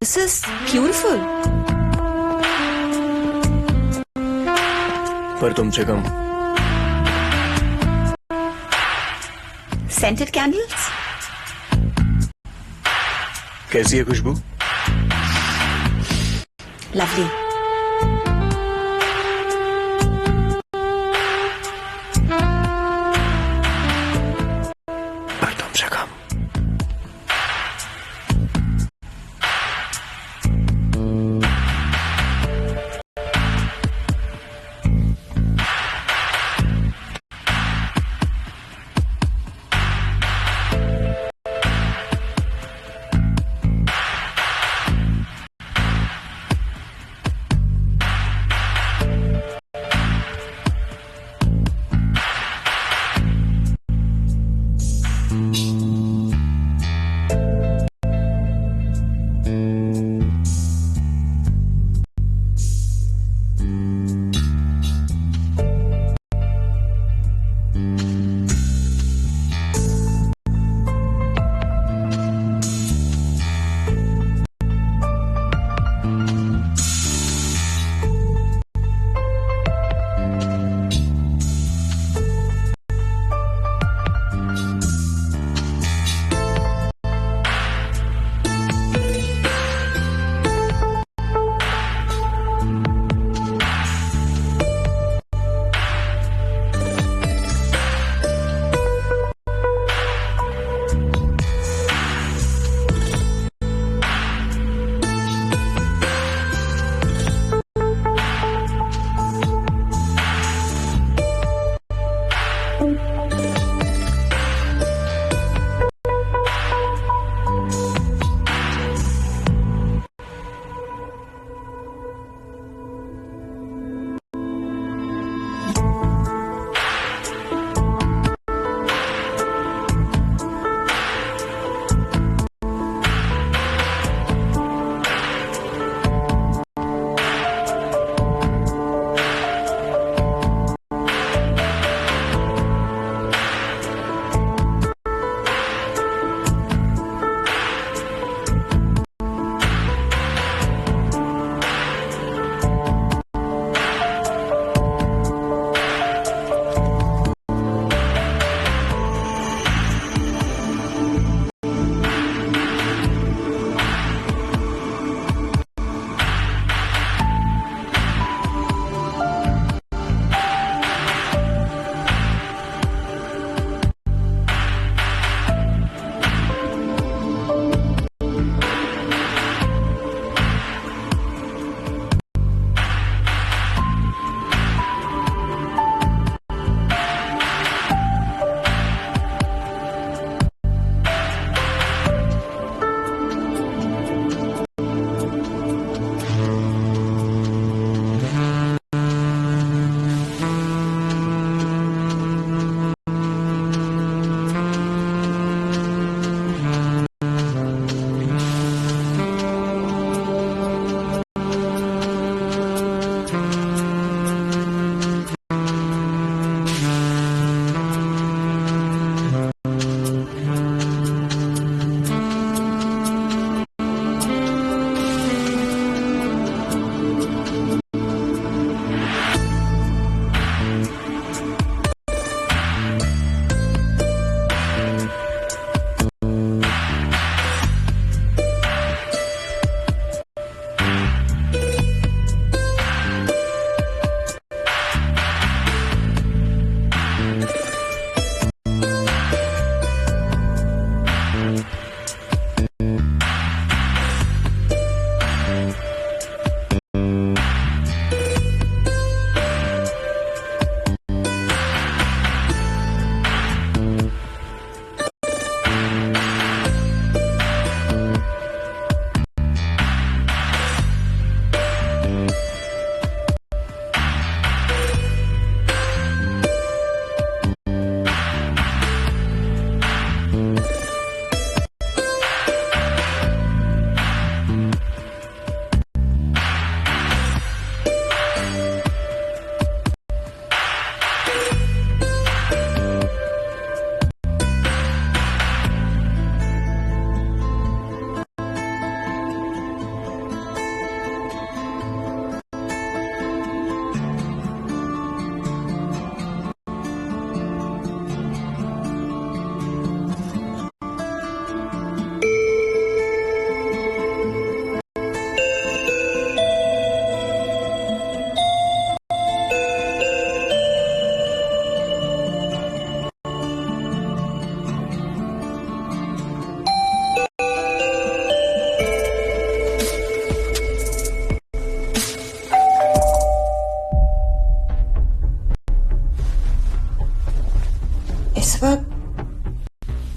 This is beautiful. पर तुमसे कम। Scented candles? कैसी है खुशबू? Lovely. पर तुमसे कम।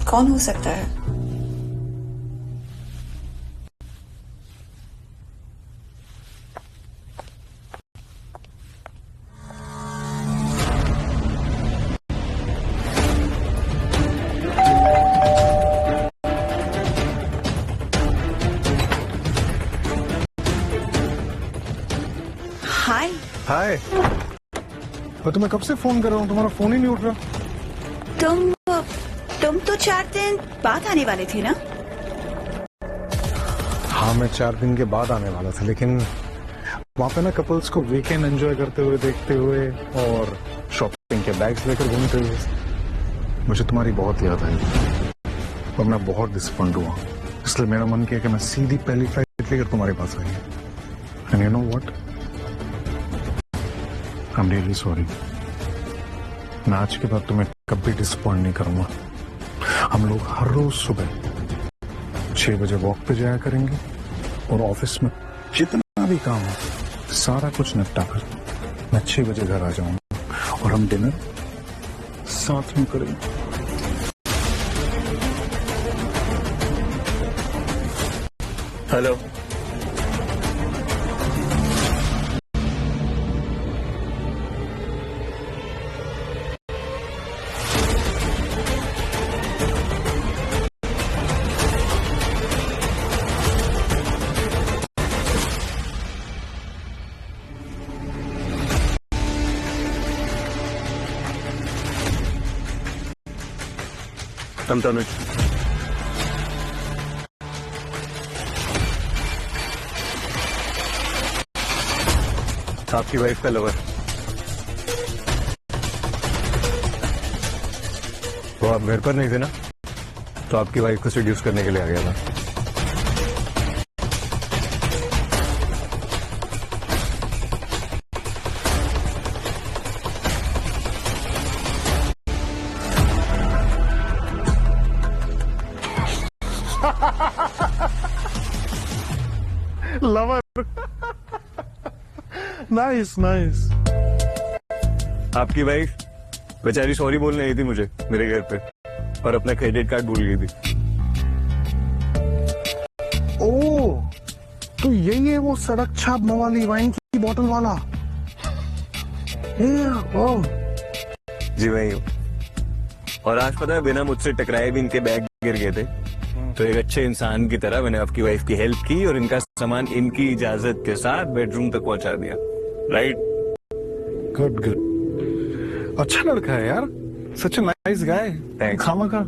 कौन हो सकता है? हाय। हाय। और तुम्हें कब से फोन कर रहा हूँ, तुम्हारा फोन ही नहीं उठ रहा। तुम तो 4 दिन बाद आने वाले थे ना? हाँ, मैं 4 दिन के बाद आने वाला था, लेकिन वहाँ पे ना कपल्स को वीकेंड एंजॉय करते हुए देखते हुए और शॉपिंग के बैग्स लेकर घूमते हुए मुझे तुम्हारी बहुत याद आई और मैं बहुत डिसअपॉइंट हुआ। इसलिए मेरा मन किया कि मैं सीधी पहली फ्लाइट लेकर तुम्हारे पास आई। And you know what, I am really sorry. मैं आज के बाद तुम्हें कभी डिसअपॉइंट नहीं करूंगा। हम लोग हर रोज सुबह 6 बजे वॉक पे जाया करेंगे और ऑफिस में जितना भी काम हो सारा कुछ निपटा कर मैं 6 बजे घर आ जाऊंगा और हम डिनर साथ में करेंगे। हेलो। I'm Tanuj. आपकी वाइफ का लवर। वो आप घर पर नहीं थे ना, तो आपकी वाइफ को सेड्यूस करने के लिए आ गया था। लवर। Nice nice. आपकी वाइफ बेचारी सॉरी बोलने आई थी मुझे मेरे घर पे और अपना क्रेडिट कार्ड भूल गई थी। ओह, तो यही है वो सड़क छाप मवाली वाइन की बोतल वाला। ओह जी वही हूँ। और आज पता है बिना मुझसे टकराए भी इनके बैग गिर गए थे, तो एक अच्छे इंसान की तरह मैंने आपकी वाइफ की हेल्प की और इनका सामान इनकी इजाजत के साथ बेडरूम तक पहुंचा दिया। राइट? Good good. अच्छा लड़का है यार, सच अ नाइस गाय। Thanks. खामा का।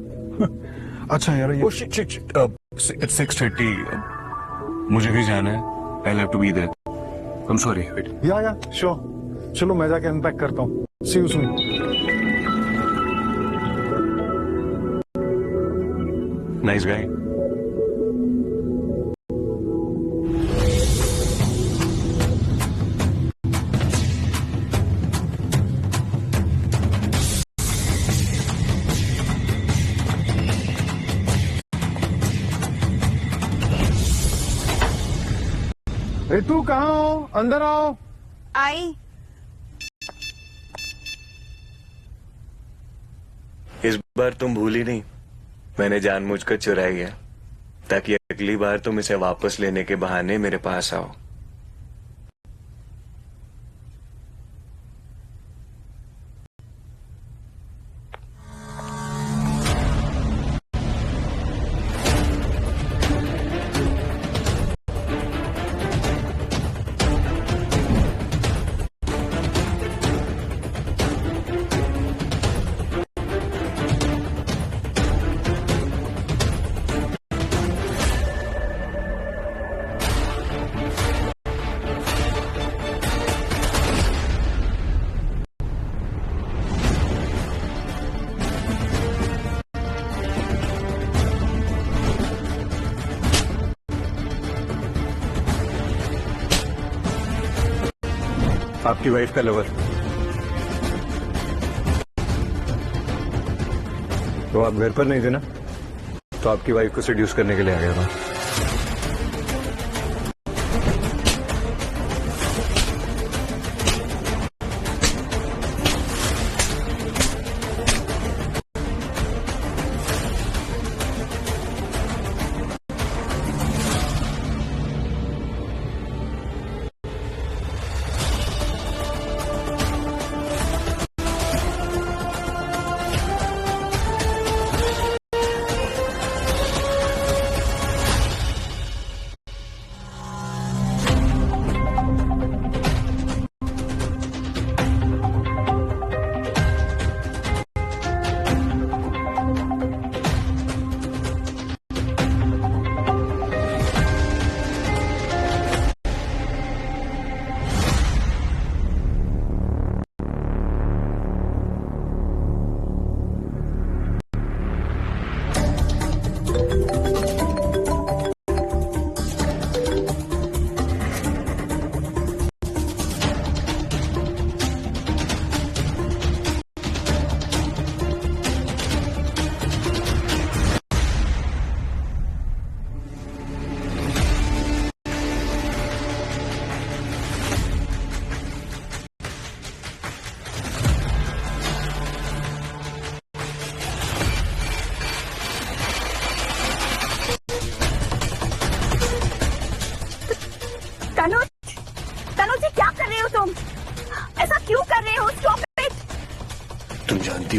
अच्छा यार, ये It's 6:30. मुझे भी जाना है। I'll have to be there. I'm sorry. Wait. या श्योर। चलो मैं जाके अनपैक करता हूँ। सी यू सून। Nice guy. तू कहाँ हो? अंदर आओ। आई। इस बार तुम भूली नहीं, मैंने जानबूझकर चुराई है ताकि अगली बार तुम इसे वापस लेने के बहाने मेरे पास आओ। आपकी वाइफ का लवर। तो आप घर पर नहीं थे ना, तो आपकी वाइफ को सेड्यूस करने के लिए आ गया था।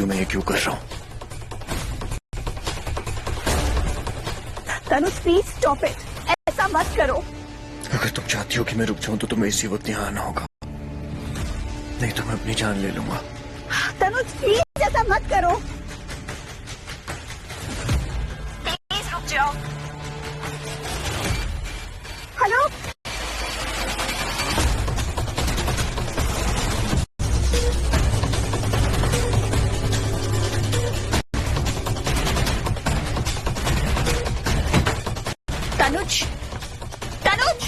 हो मैं ये क्यों कर रहा हूँ? तनुज प्लीज स्टॉप इट, ऐसा मत करो। अगर तुम चाहती हो कि मैं रुक जाऊं तो तुम्हें इसी वक्त यहाँ आना होगा, नहीं तो मैं अपनी जान ले लूंगा। तनुज प्लीज ऐसा मत करो, प्लीज रुक जाओ। हेलो तनुज, तनुज,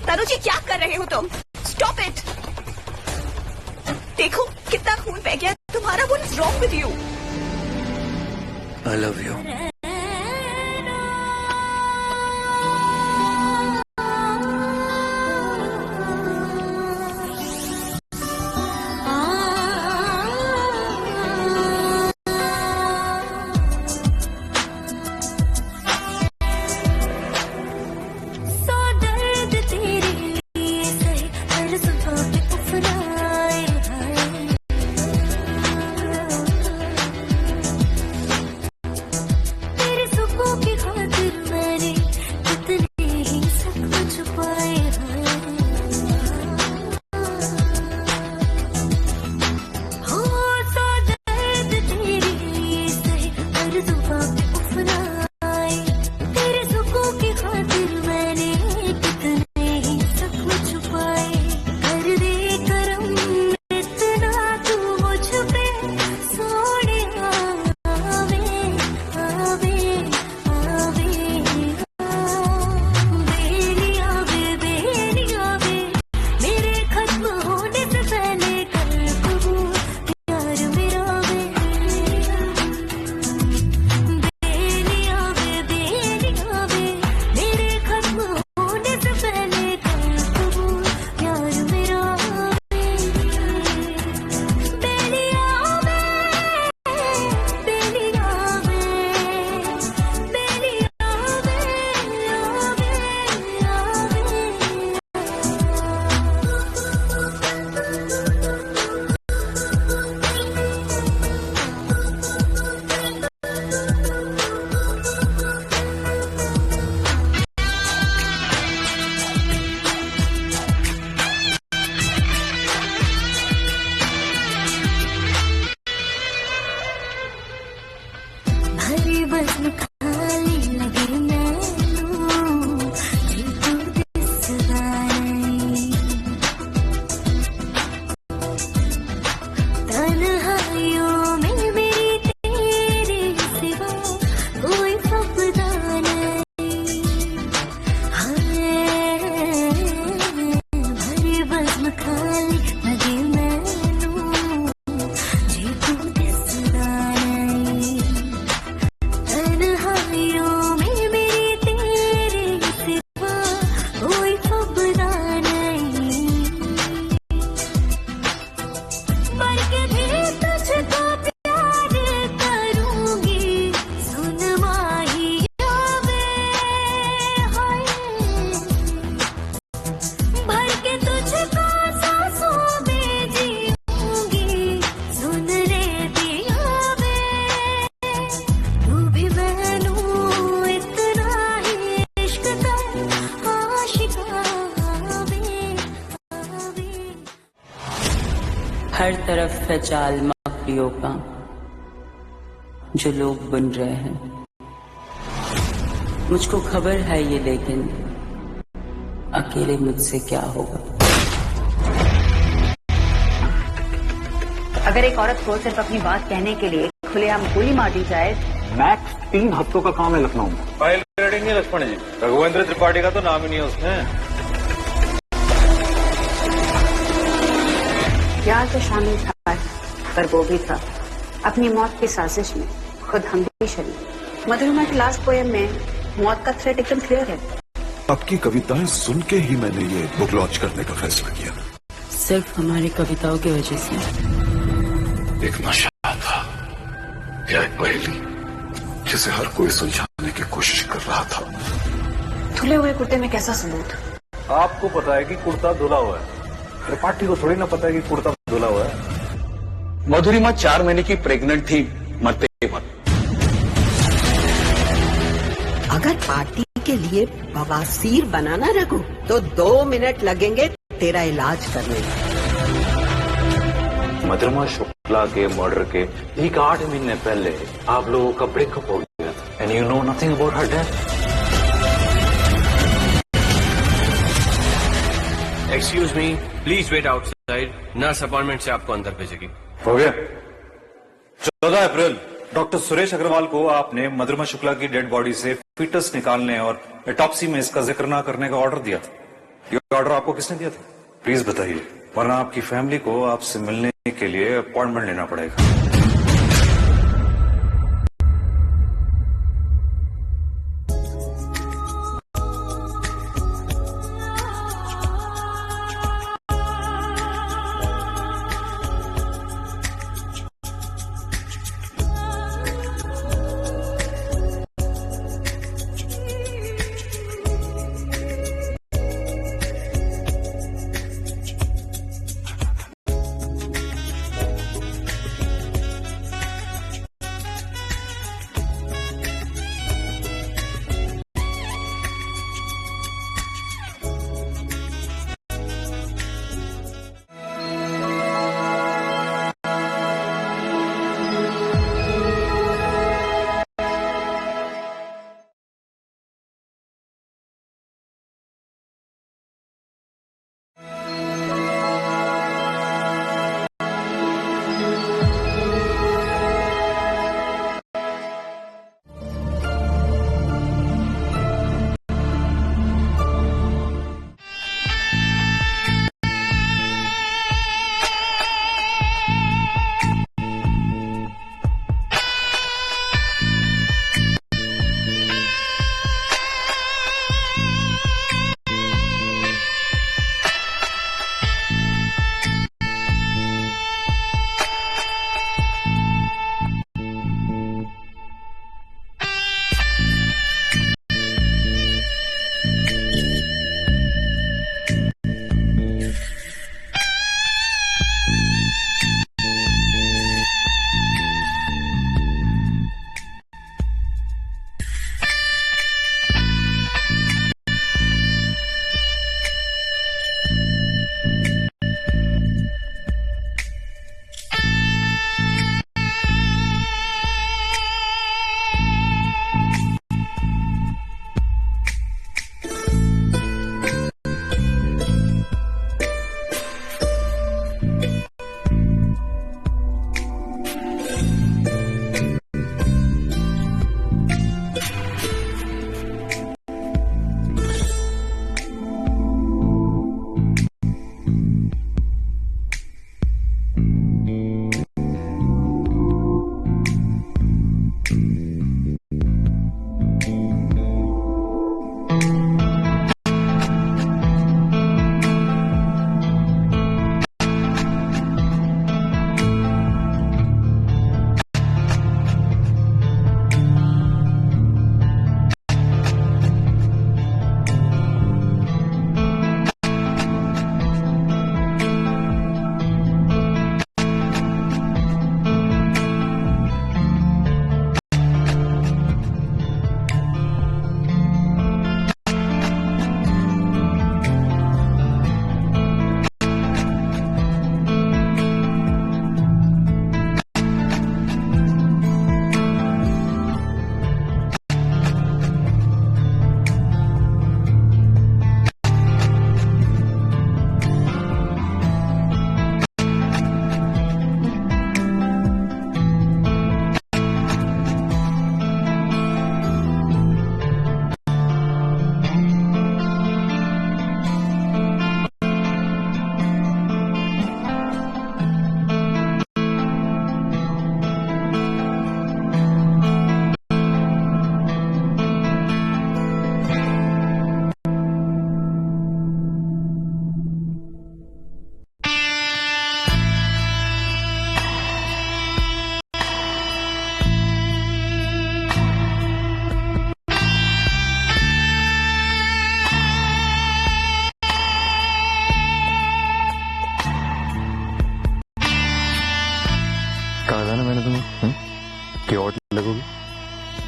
तनुज ये क्या कर रहे हो तुम? Stop it. देखो कितना खून बह गया तुम्हारा। What is wrong with you? I love you. हर तरफ है जाल मकड़ियों का जो लोग बुन रहे हैं। मुझको खबर है ये, लेकिन अकेले मुझसे क्या होगा। अगर एक औरत को सिर्फ अपनी बात कहने के लिए खुलेआम गोली मार दी जाए। मैक्स 3 हफ्तों का काम है लखनऊ में। फाइल रेडिंग है लक्ष्मण जी, रघुवेंद्र त्रिपाठी का तो नाम ही नहीं है उसमें। यार तो शामिल था पर वो भी था अपनी मौत की साजिश में, खुद हम भी शरीक। मधुरमा की लास्ट पोएम में मौत का थ्रेट एकदम क्लियर है। आपकी कविताएं सुन के ही मैंने ये बुक लॉन्च करने का फैसला किया। सिर्फ हमारी कविताओं की वजह से। एक नशा था या एक पहेली जिसे हर कोई सुलझाने की कोशिश कर रहा था। धुले हुए कुर्ते में कैसा सबूत? आपको पता है कि कुर्ता धुला हुआ है, त्रिपाठी को थोड़ी ना पता है कि कुर्ता धुला हुआ है। मधुरिमा 4 महीने की प्रेग्नेंट थी, मरते मत। अगर पार्टी के लिए बवासीर बनाना रखो तो 2 मिनट लगेंगे तेरा इलाज करने में। मधुरिमा शुक्ला के मर्डर के ठीक 8 महीने पहले आप लोगों का ब्रेकअप हो गया था and you know nothing about her death. Excuse me, please wait outside. Nurse appointment से आपको अंदर भेजेगी। हो गया। 14 अप्रैल डॉक्टर सुरेश अग्रवाल को आपने मधुरिमा शुक्ला की डेड बॉडी से फीटस निकालने और ऑटोप्सी में इसका जिक्र ना करने का ऑर्डर दिया था। ये ऑर्डर आपको किसने दिया था? प्लीज बताइए, वरना आपकी फैमिली को आपसे मिलने के लिए अपॉइंटमेंट लेना पड़ेगा।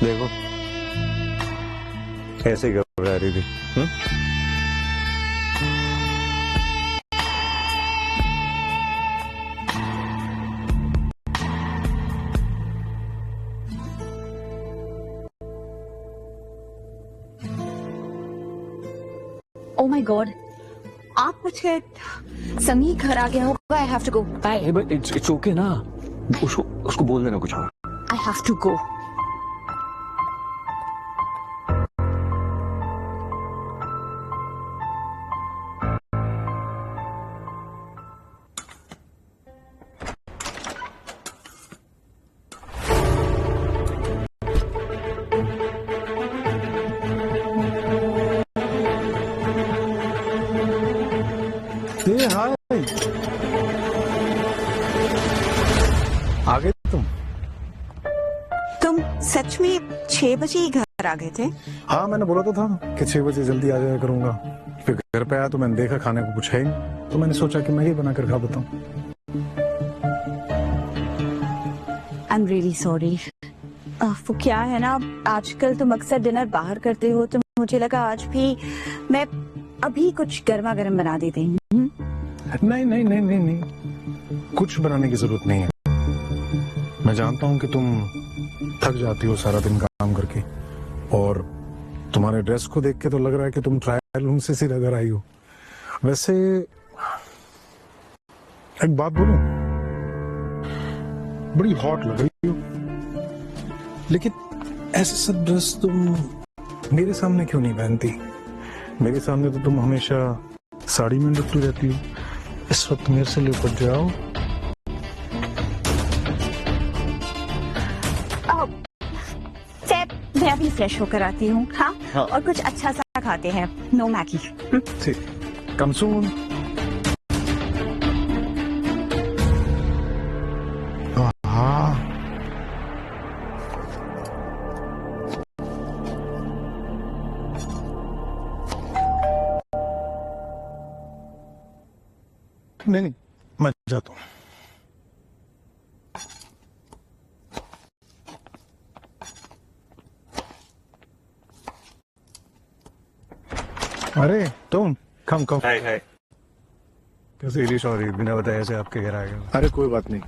देखो ऐसे घबरा रही थी। Oh my God! आप कुछ है, समीर घर आ गया होगा। I have to go. Hey, but it's okay ना, उसको बोल देना कुछ और। I have to go. हाय, आ गए तुम सच में 6 बजे ही घर आ गए थे? हाँ, मैंने बोला तो था कि 6 बजे जल्दी आ जाया करूंगा। फिर घर पे आया तो मैंने देखा खाने को कुछ है ही, तो मैंने सोचा कि मैं ही बनाकर खा देता हूँ। आई एम रियली सॉरी। वो क्या है ना, आजकल तुम अक्सर डिनर बाहर करते हो, तो मुझे लगा आज भी मैं अभी कुछ गर्मा गर्म बना देती हूँ। नहीं नहीं नहीं नहीं नहीं, कुछ बनाने की जरूरत नहीं है। मैं जानता हूँ कि तुम थक जाती हो सारा दिन काम करके, और तुम्हारे ड्रेस को देख के तो लग रहा है कि तुम ट्रायल रूम से सीधा घर आई हो। वैसे एक बात बोलूं, बड़ी हॉट लग रही हो, लेकिन ऐसे सब ड्रेस तुम मेरे सामने क्यों नहीं पहनती? मेरे सामने तो तुम हमेशा साड़ी में लिपटी रहती हो। इस वक्त मेरे से लिपट जाओ। मैं अभी फ्रेश होकर आती हूँ। हाँ, और कुछ अच्छा सा खाते हैं। No Maggi. ठीक, कम सून। हाँ, नहीं, मैं जाता हूँ। अरे तुम कम। हाय हाय, कैसे इलिश और बिना बताए ऐसे आपके घर आ गए? अरे कोई बात नहीं,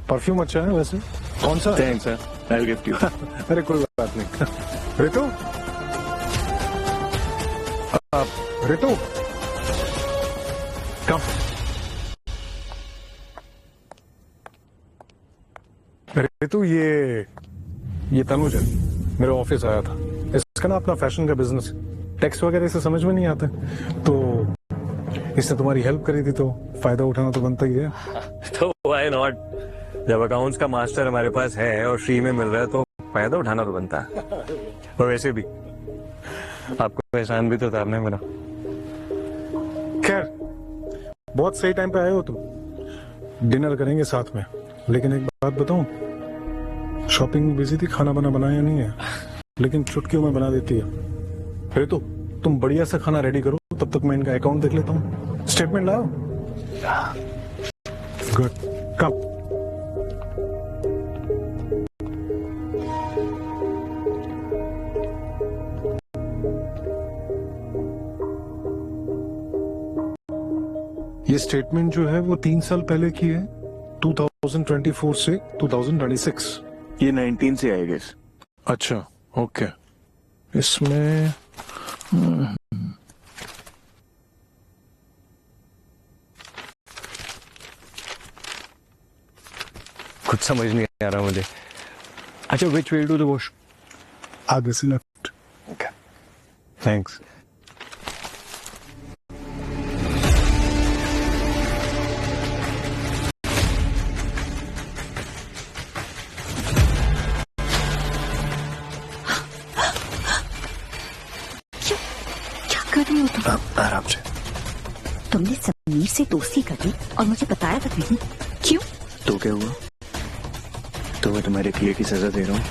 परफ्यूम अच्छा है वैसे। कौन सा? Thanks sir, I will gift you. अरे कोई बात नहीं। रितु, रितु कम। रितु, ये तनुज है, मेरे ऑफिस आया था। इसका ना अपना फैशन का बिजनेस, टेक्स्ट वगैरह से समझ में नहीं आता, तो इसने तुम्हारी हेल्प करी थी, तो फायदा उठाना तो बनता ही है। तो व्हाई नॉट? जब अकाउंट्स का मास्टर हमारे पास है और फ्री में मिल रहा है तो फायदा उठाना तो बनता है। और वैसे भी आपको एहसान भी तो उतारना है मेरा। खैर, बहुत सही टाइम पे आए हो तुम। डिनर करेंगे साथ में, लेकिन एक बात बताऊं, शॉपिंग में बिजी थी, खाना बना बनाया नहीं है, लेकिन चुटकियों में बना देती है। फिर तो तुम बढ़िया सा खाना रेडी करो, तब तक मैं इनका अकाउंट देख लेता हूँ। स्टेटमेंट लाओ। गुड, कम। ये स्टेटमेंट जो है वो 3 साल पहले की है, 2024 से 2026। ये 19 से आएगा। अच्छा, ओके। इसमें कुछ समझ नहीं आ रहा मुझे। अच्छा, which way to the wash? आगे से लेफ्ट। Okay. Thanks. क्या कर रही हो तुम? आराम से। तुमने समीर से दोस्ती कर ली और मुझे बताया तक नहीं, क्यों? तो क्या हुआ? तो मैं तुम्हारे किए की सजा दे रहा हूँ।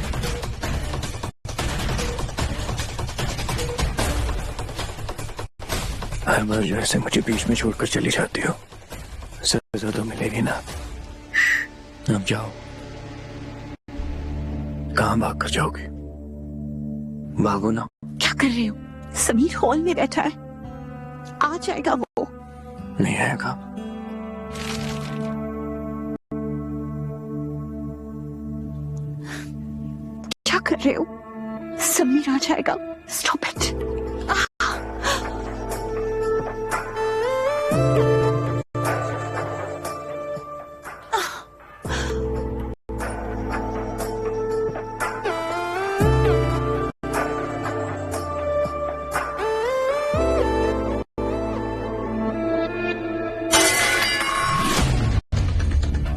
हर बार जो ऐसे मुझे बीच में छोड़कर चली जाती हो, सजा तो मिलेगी ना। अब जाओ। कहाँ भाग कर जाओगे? भागो ना। क्या कर रहे हो? समीर हॉल में बैठा है, आ जाएगा वो। नहीं आएगा। क्या कर रहे हो? समीर आ जाएगा। Stop it.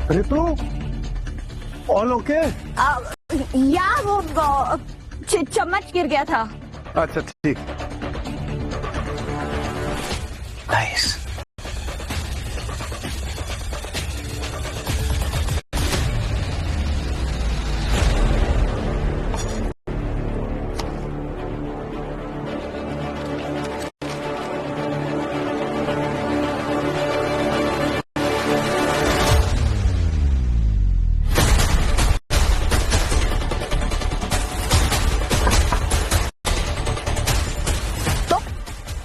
Ritu, all okay? या वो चम्मच गिर गया था। अच्छा ठीक। नाइस।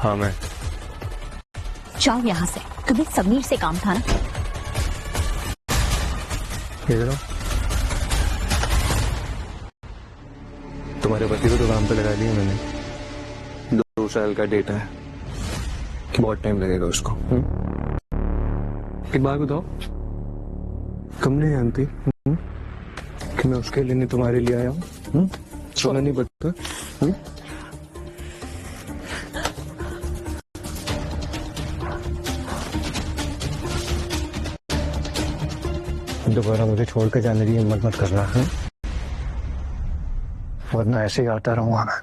हाँ मैं। जाओ यहाँ से, तुम्हें समीर से काम था ना। इधर आओ। तुम्हारे पति को तो काम पे लगा दिया मैंने। 2 साल का डेटा है, बहुत टाइम लगेगा उसको। एक बात बताओ, तुम नहीं जानती कि मैं उसके लिए नहीं तुम्हारे लिए आया हूँ? सोना नहीं पता? दोबारा मुझे छोड़ के जाने की हिम्मत मत करना है, वरना ऐसे ही आता रहूंगा मैं।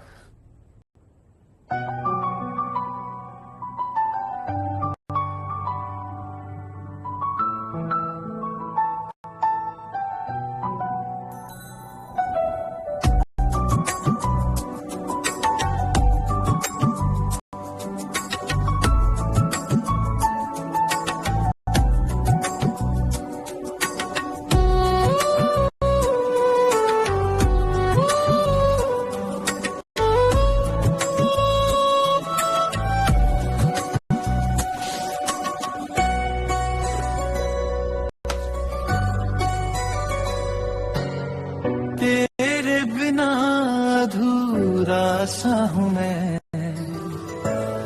सा हूँ मैं,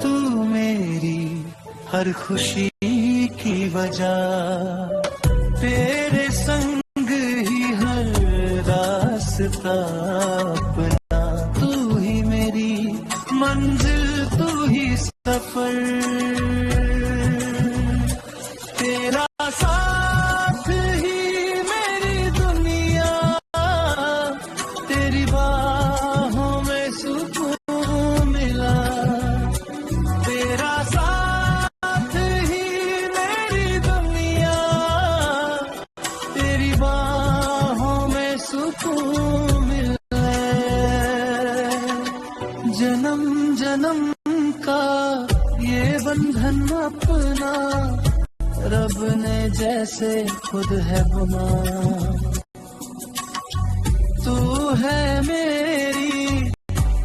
तू मेरी हर खुशी की वजह, तेरे संग ही हर रास्ता अपना, तू ही मेरी मंजिल, तू ही सफर, तेरा साथ ही मेरी दुनिया, तेरी बाहों में सुकून मिला, तेरा साथ ही मेरी दुनिया, तेरी बाहों में सुकून मिला, जन्म जन्म का ये बंधन अपना रब ने जैसे खुद है बुना, तू है मेरी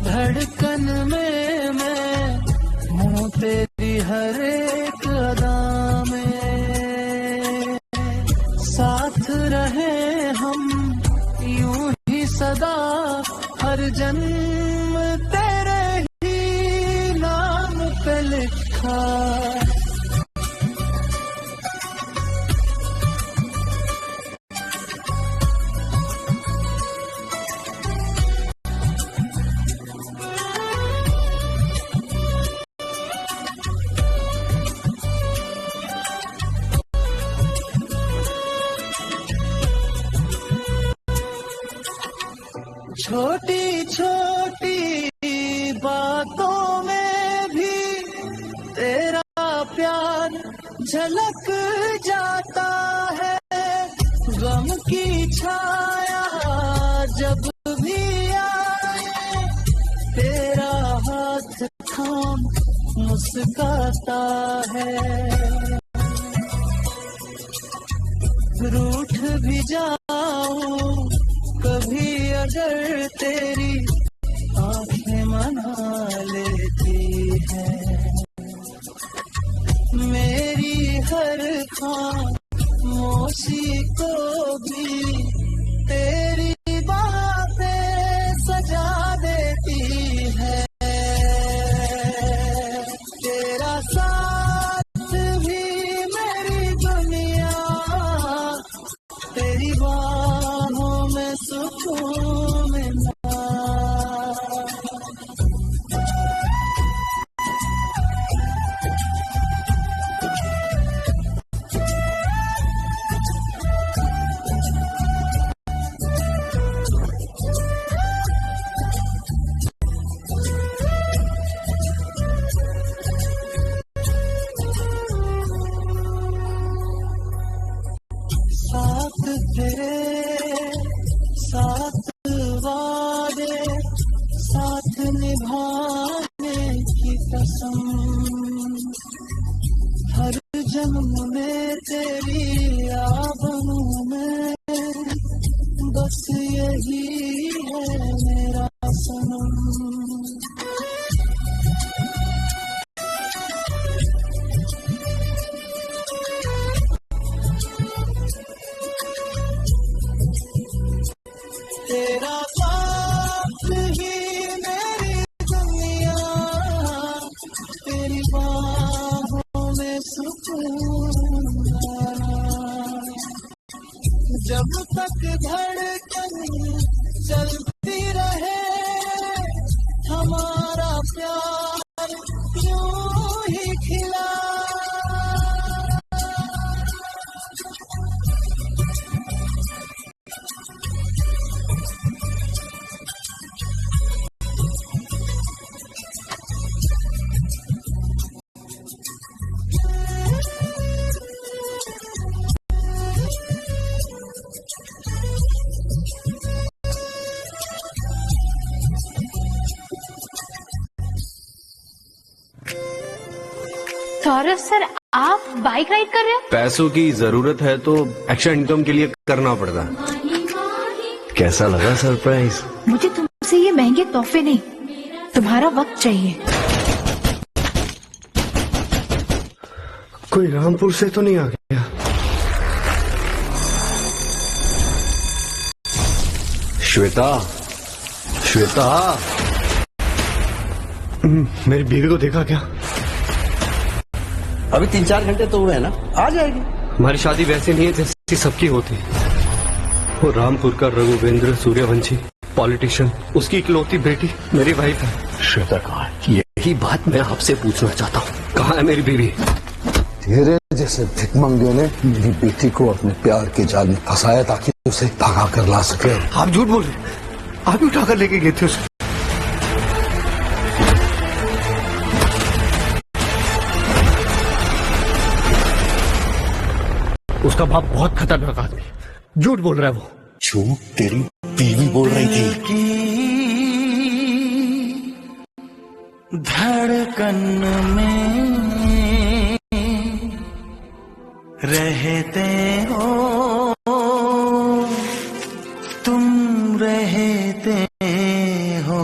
धड़कन में, मैं हूँ तेरी हर एक अदा में, साथ रहे हम यूं ही सदा, हर जन्म तेरे ही नाम पे लिखा। छोटी छोटी बातों में भी तेरा प्यार झलक जाता है, गम की छाया जब भी आए, तेरा हाथ थाम मुस्काता है, रूठ भी जाऊं कभी अगर तेरी आँखें खामोशी को भी तेरी बातें सजा देती है। तेरा साथ भी मेरी दुनिया, तेरी बाहों में सुकून मिला। साथ तेरे साथ वादे, साथ निभाने की कसम, हर जन्म में तेरी आबों में बस यही है मेरा सनम। तेरा साथ ही मेरी दुनिया, तेरी बाहों में सुकून आया। जब तक धड़कन चलती रहे, हमारा प्यार यूं ही खिला। सौरभ सर, आप बाइक राइड कर रहे हो? पैसों की जरूरत है तो एक्स्ट्रा इनकम के लिए करना पड़ता है। कैसा लगा सरप्राइज? मुझे तुमसे ये महंगे तोहफे नहीं, तुम्हारा वक्त चाहिए। कोई रामपुर से तो नहीं आ गया? श्वेता, श्वेता, मेरी बीवी को देखा क्या? अभी 3-4 घंटे तो हुए हैं ना, आ जाएगी। हमारी शादी वैसे नहीं है जैसी सबकी होती है। वो रामपुर का रघुवेंद्र सूर्यवंशी पॉलिटिशियन, उसकी इकलौती बेटी मेरी वाइफ है। श्वेता कहाँ है? यही बात मैं आपसे पूछना चाहता हूँ, कहाँ है मेरी बीवी? तेरे जैसे भिखमंगे ने मेरी बेटी को अपने प्यार के जाल में फंसाया ताकि उसे भगा कर ला सके। आप झूठ बोल रहे, आप ही उठाकर लेके गए थे उसे। उसका बाप बहुत खतरनाक आदमी, झूठ बोल रहा है वो। झूठ तेरी बीवी बोल रही थी। धड़कन में रहते हो तुम, रहते हो।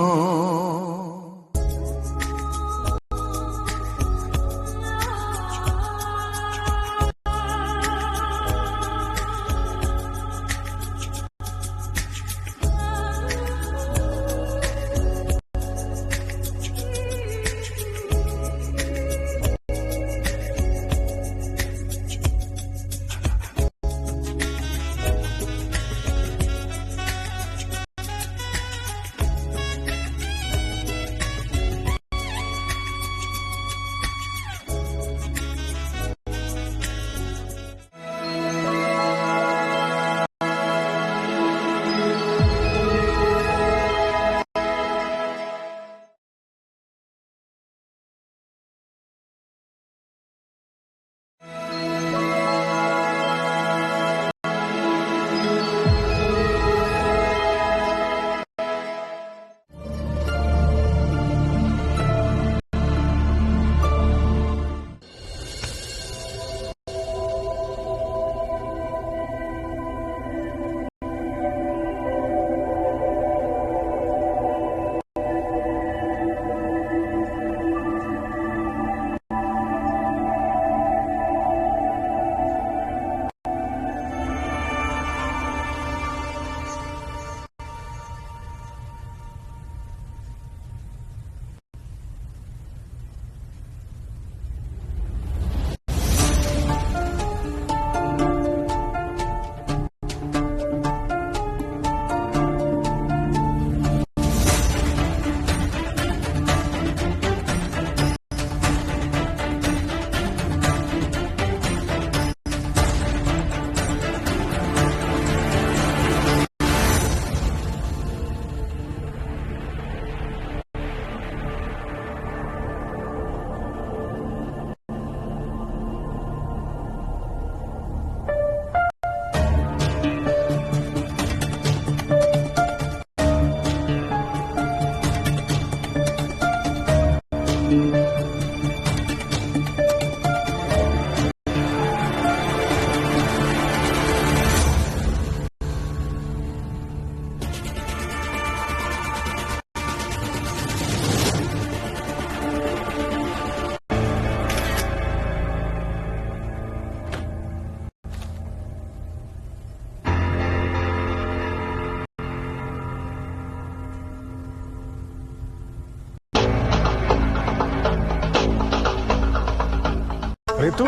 रितु,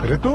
रितु,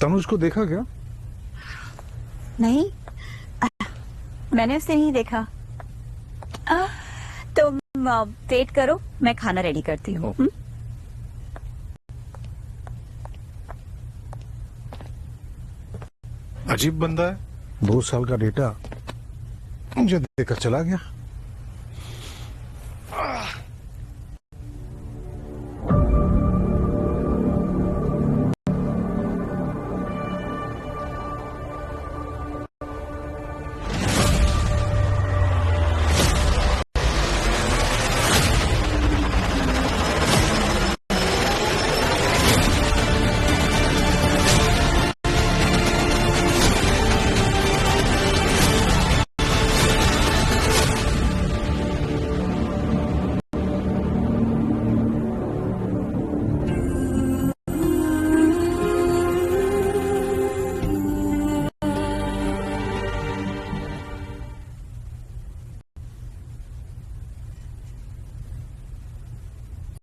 तनुज को देखा क्या? नहीं, मैंने उसे नहीं देखा। तुम वेट करो, मैं खाना रेडी करती हूँ। अजीब बंदा है, 2 साल का डेटा मुझे देकर चला गया।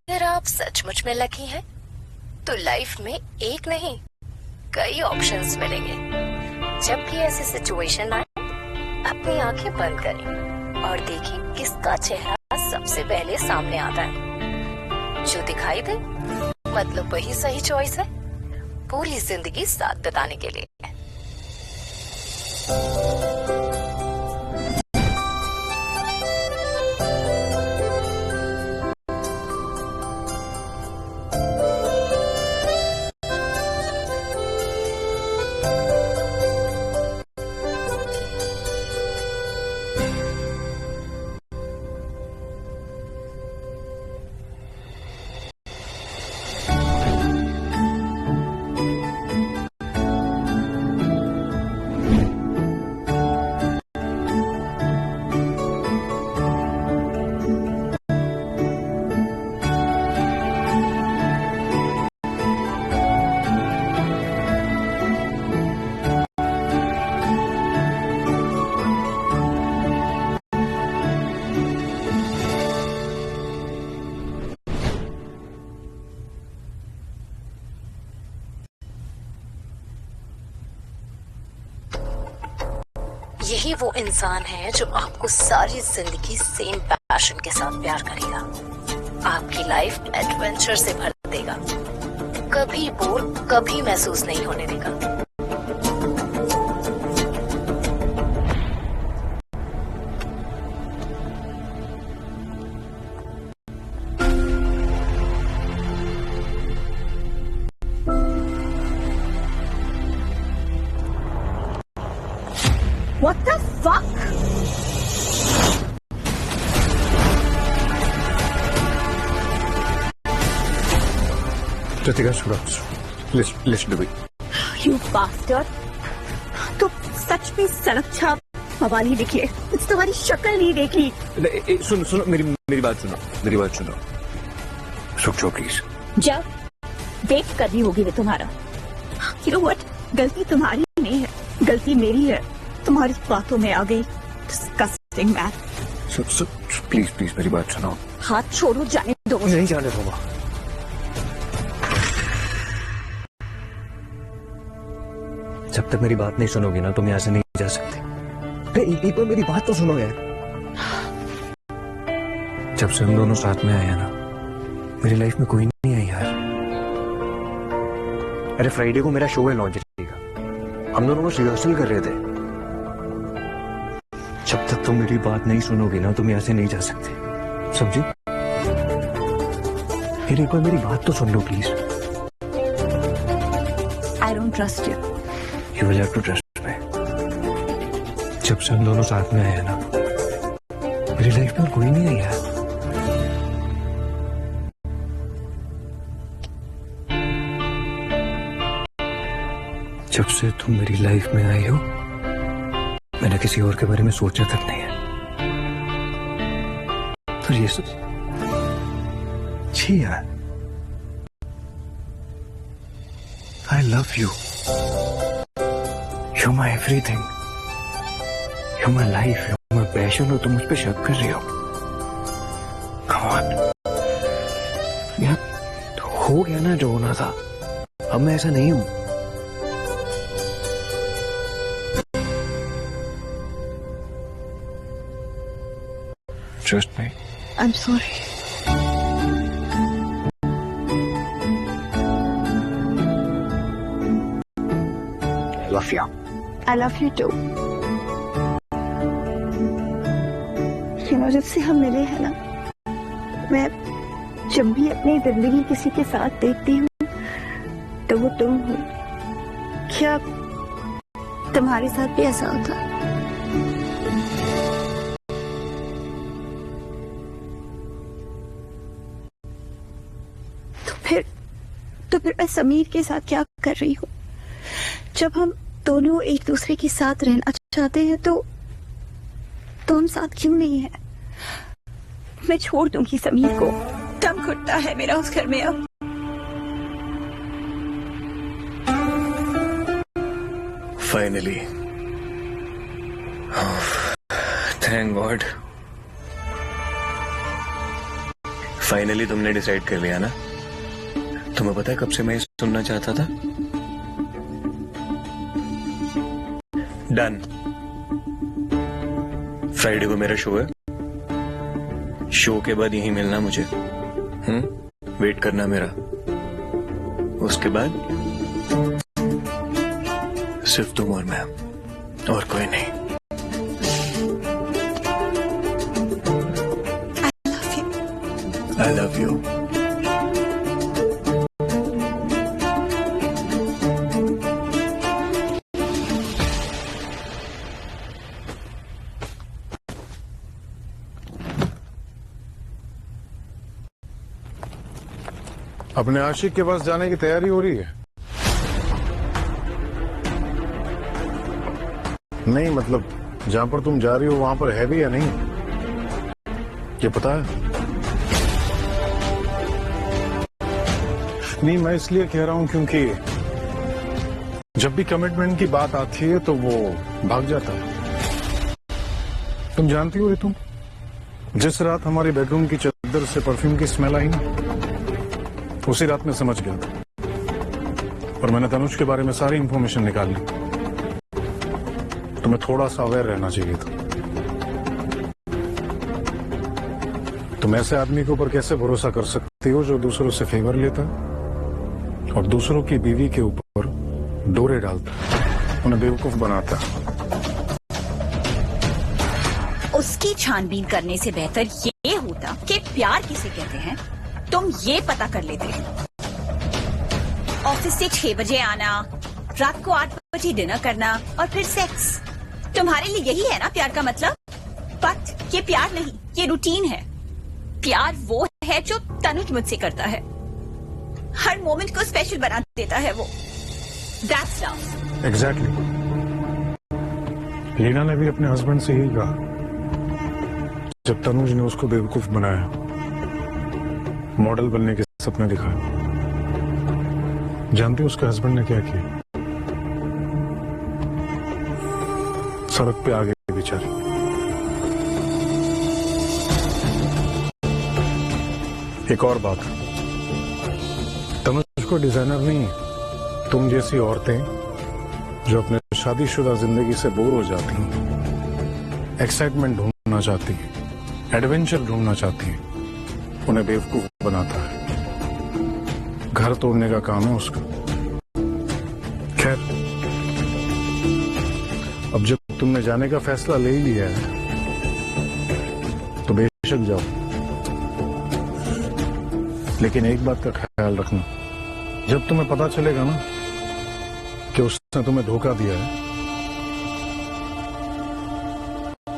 अगर आप सचमुच में लकी हैं, तो लाइफ में एक नहीं कई ऑप्शंस मिलेंगे। जब भी ऐसी सिचुएशन आए, अपनी आंखें बंद करें और देखें किसका चेहरा सबसे पहले सामने आता है। जो दिखाई दे मतलब वही सही चॉइस है पूरी जिंदगी साथ बिताने के लिए। यही वो इंसान है जो आपको सारी जिंदगी सेम पैशन के साथ प्यार करेगा, आपकी लाइफ एडवेंचर से भर देगा, कभी बोर कभी महसूस नहीं होने देगा। What the fuck? Ritika, let's do it. You bastard! तो सच में सड़क छाप हवाली दिखी है, तुम्हारी शक्ल नहीं देखी। सुनो मेरी बात सुनो। रुक जाओ प्लीज। जब वेट करनी होगी वे तुम्हारा। You know what? गलती तुम्हारी नहीं है, गलती मेरी है। तुम्हारी बातों में आ गई डिस्गस्टिंग मैन। प्लीज मेरी बात सुनो। हाथ छोड़ो, जाने दो। नहीं जाने दूंगा। जब तक मेरी बात नहीं सुनोगी ना तुम यहाँ से नहीं जा सकते। एक बार मेरी बात तो सुनो यार। जब से हम दोनों साथ में आए हैं ना मेरी लाइफ में कोई नहीं है यार। अरे फ्राइडे को मेरा शो है लॉन्जरी का, हम दोनों को रिहर्सल कर रहे थे। जब तक तुम मेरी बात नहीं सुनोगी ना तुम यहाँ से नहीं जा सकते, समझी? फिर एक बार मेरी बात तो सुन लो please. I don't trust you. You will have to trust me. जब से हम दोनों साथ में आए हैं ना मेरी लाइफ में कोई नहीं है यार। जब से तुम मेरी लाइफ में आई हो मैंने किसी और के बारे में सोचा तक नहीं है। पर ये सब जी यार। I love you. You're my everything. You're my life. You're my passion. और तुम मुझ पे शक कर रही हो। Come on. यार हो गया ना जो होना था, अब मैं ऐसा नहीं हूं। Trust me. I'm sorry. I love you. I love you too. जब से हम मिले हैं ना मैं जब भी अपनी जिंदगी किसी के साथ देखती हूँ तो वो तुम हो। क्या तुम्हारे साथ भी ऐसा होता? तो फिर मैं समीर के साथ क्या कर रही हूँ? जब हम दोनों एक दूसरे के साथ रहना चाहते हैं तो हम साथ क्यों नहीं है? मैं छोड़ दूंगी समीर को, दम घुटता है मेरा उस घर में अब। फाइनली, थैंक गॉड, फाइनली तुमने डिसाइड कर लिया ना। तुम्हें पता है कब से मैं ये सुनना चाहता था। डन। फ्राइडे को मेरा शो है, शो के बाद यहीं मिलना मुझे। वेट करना मेरा। उसके बाद सिर्फ तुम और मैं, और कोई नहीं। I love you. अपने आशिक के पास जाने की तैयारी हो रही है? नहीं मतलब जहां पर तुम जा रही हो वहां पर है भी या नहीं, ये पता है? नहीं मैं इसलिए कह रहा हूं क्योंकि जब भी कमिटमेंट की बात आती है तो वो भाग जाता है। तुम जानती हो तुम जिस रात हमारी बेडरूम की चादर से परफ्यूम की स्मेल आई ना, उसी रात में समझ गया था। और मैंने तनुज के बारे में सारी इंफॉर्मेशन निकाल ली। तुम्हें थोड़ा सा अवेयर रहना चाहिए था। तुम ऐसे आदमी के ऊपर कैसे भरोसा कर सकती हो जो दूसरों से फेवर लेता और दूसरों की बीवी के ऊपर डोरे डालता, उन्हें बेवकूफ बनाता। उसकी छानबीन करने से बेहतर ये होता कि प्यार किसे कहते हैं तुम ये पता कर लेते। ऑफिस से 6 बजे आना, रात को 8 बजे डिनर करना और फिर सेक्स। तुम्हारे लिए यही है ना प्यार का मतलब? बट ये प्यार नहीं, ये रूटीन है। प्यार वो है जो तनुज मुझसे करता है, हर मोमेंट को स्पेशल बना देता है वो। That's love. Exactly. लीना ने भी अपने हस्बैंड से यही कहा जब तनुज ने उसको बेवकूफ बनाया, मॉडल बनने के सपने दिखाए। जानती हो उसके हस्बैंड ने क्या किया? सड़क पे आ गई बेचारी। एक और बात, तनुज को डिजाइनर नहीं, तुम जैसी औरतें जो अपने शादीशुदा जिंदगी से बोर हो जाती हैं, एक्साइटमेंट ढूंढना चाहती हैं, एडवेंचर ढूंढना चाहती हैं, उन्हें बेवकूफ बनाता है। घर तोड़ने का काम है उसका। खैर, अब जब तुमने जाने का फैसला ले ही लिया है तो बेशक जाओ, लेकिन एक बात का ख्याल रखना, जब तुम्हें पता चलेगा ना कि उसने तुम्हें धोखा दिया है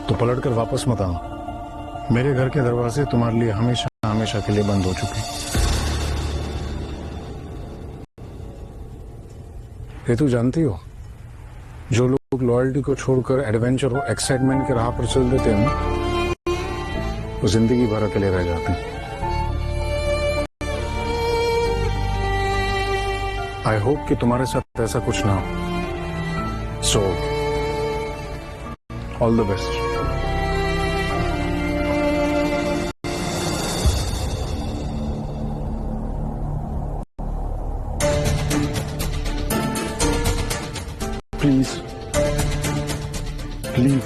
तो पलटकर वापस मत आना। मेरे घर के दरवाजे तुम्हारे लिए हमेशा हमेशा के लिए बंद हो चुके। ये तू जानती हो, जो लोग लॉयल्टी को छोड़कर एडवेंचर और एक्साइटमेंट के राह पर चल देते हैं ना, वो जिंदगी भर अकेले रह जाते हैं। आई होप कि तुम्हारे साथ ऐसा कुछ ना हो। So all the best. Please please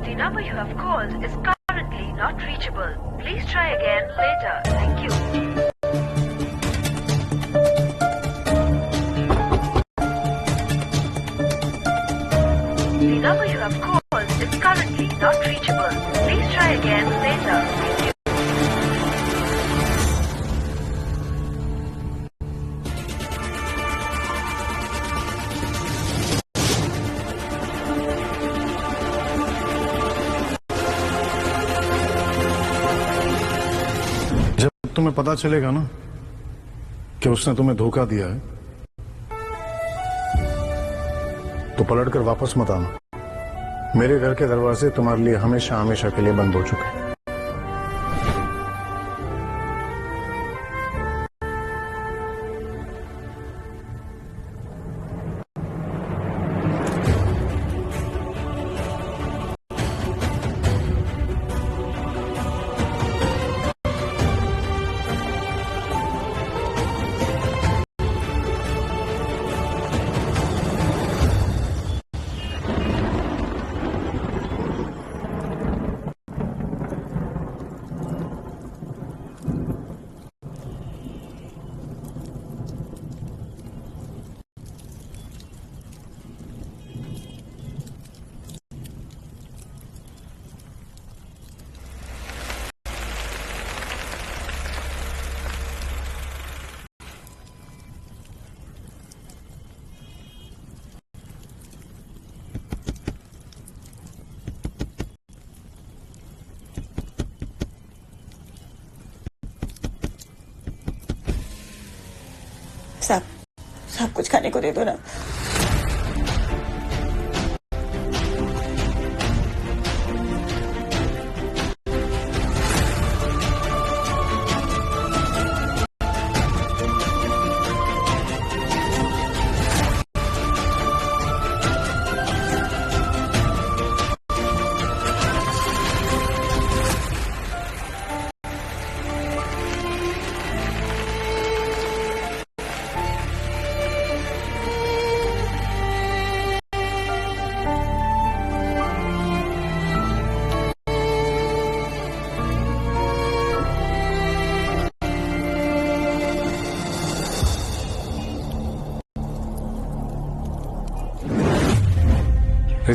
The number you have called is currently not reachable. Please try again later. Thank you. The number you have called is currently not reachable. Please try again later. Thank you. तुम्हें पता चलेगा ना कि उसने तुम्हें धोखा दिया है तो पलटकर वापस मत आना। मेरे घर के दरवाजे तुम्हारे लिए हमेशा हमेशा के लिए बंद हो चुके हैं। साहब कुछ खाने को दे दो ना।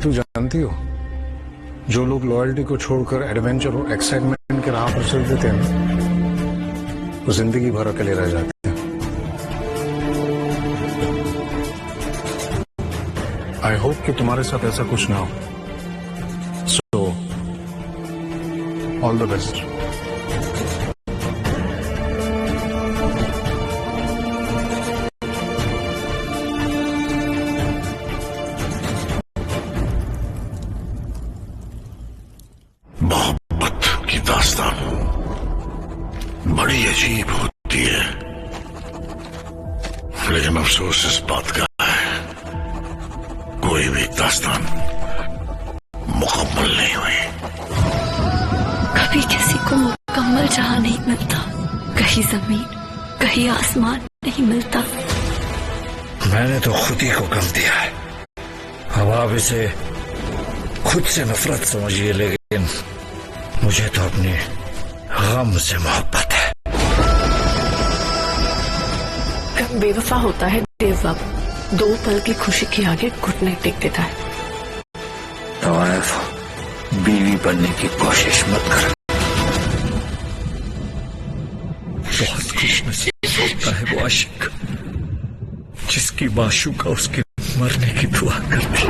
तू जानती हो, जो लोग लॉयल्टी को छोड़कर एडवेंचर और एक्साइटमेंट के राह पर चल देते हैं ना, वो जिंदगी भर अकेले रह जाते हैं। आई होप कि तुम्हारे साथ ऐसा कुछ ना हो। So all the best. मोहब्बत की दास्तान बड़ी अजीब होती है, लेकिन अफसोस इस बात का है, कोई भी दास्तान मुकम्मल नहीं हुई। कभी किसी को मुकम्मल जहां नहीं मिलता, कहीं जमीन कहीं आसमान नहीं मिलता। मैंने तो खुद ही को गम दिया है। अब आप इसे खुद से नफरत समझिए, लेकिन मुझे तो अपने गम से मोहब्बत है। बेवफा होता है देवबाबू, 2 पल की खुशी के आगे घुटने टेक देता है। तो बीवी बनने की कोशिश मत कर। बहुत खुशनसीब होता है वो आशिक जिसकी माशूका उसके मरने की दुआ करती है।